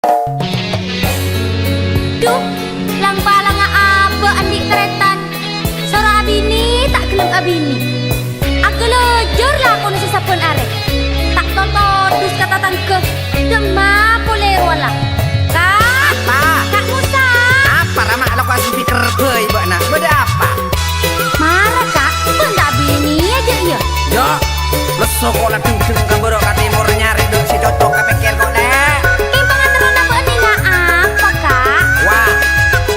Duh, lang palang apa andi tretan. Sora abini tak gelem abini. Aku lejur lah kono sesapun arek. Tak totodus kata tangke. Dema boleh wala. Kak, Kak Musa. Apa ramak lo kasih pikir boy bana? Beda apa? Marah Kak, benda bini aja ya. Yo, lo sekolah tinggi kabur ke timur nyari dong si cocok ke pikir kok deh. Impangan terus apa ini apa Kak? Wah,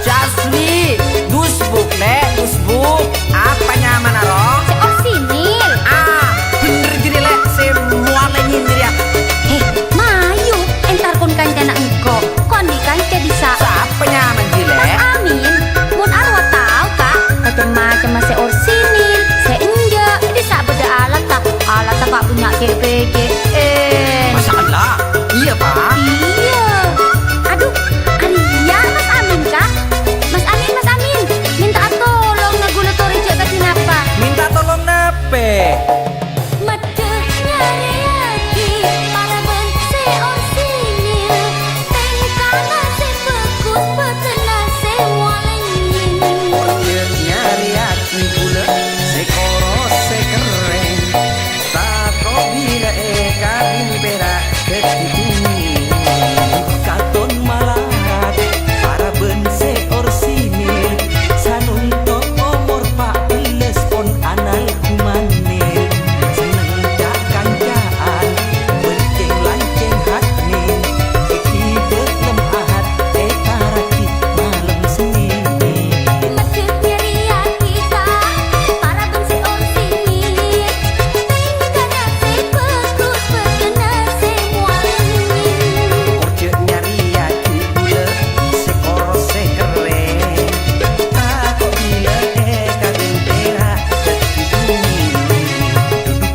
jasli, dusbuk deh, dusbuk. Apa nyaman aro? Si orsinil. Bener jadi lek semua lagi dia. Mayu, entar kon kancana engko. Kon di kanca bisa. Siapa nyaman jile? Mas Amin, mun arwah tahu Kak, macam-macam masih orsinil, seenja, bisa beda alat tak Kak punya KPG. Masalah, iya pak. Iya. Aduh, Arya, Mas Amin Kak. Mas Amin, minta tolong ngegulatori cek kasih napa. Minta tolong nape? Medehnya reaki, para ben se orsinil, tengkana se bagus, betena se walengin. Order nyari hati pula, sekoro sekeren. Tako bila eka bimbera ketituni. Katon malarat para bense orsinil sanunto omor pak les pon anal kumanil seneng cak kancaan benceng lanceng hatnin iki belum ahad ekarakit malam senin. Medehnya reaki Kak, para ben se orsinil, tengkana se bagus, betena se walengin. Order nyari hati pula, sekoro sekeren. Tako bila eka bimbera ketituni.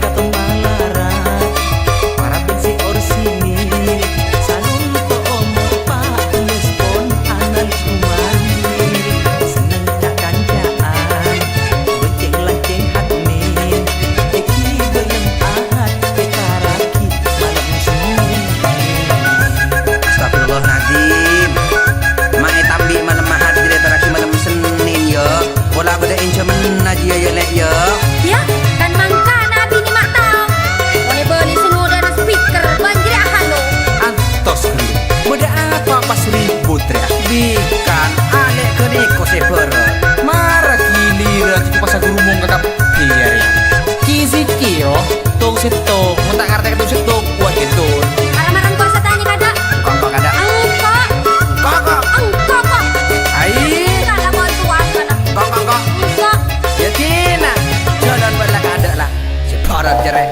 Katon malarat para bense orsinil sanunto omor pak les pon anal kumanil seneng cak kancaan benceng lanceng hatnin eki belum ahad ekaraki malam senin. Astagfirullahaladzim. Mae tambi malam mahad dire taraki malam Senin yo. Bola beda inca menaji yo lek yo. Ya, kan mangkana bini mak tau. Boleh beli semua dan speaker banjir halo. Antos kendi. Beda apa pas ribut teriak. Bikan alek ke deko seper. Marah giliran itu pas aku rumong kakap kiar ya. Kizi kio tong sitok. Mutak ngartek itu sitok kuat itu. Marah-marah kau tanya kada. Kongkong ada. Engkau, Kongkong. engkau kok. Ai. Kada mau tuan kada. Kongkong. Engkau. Ya tina. Jalan balik ada lah. Si parat jerai.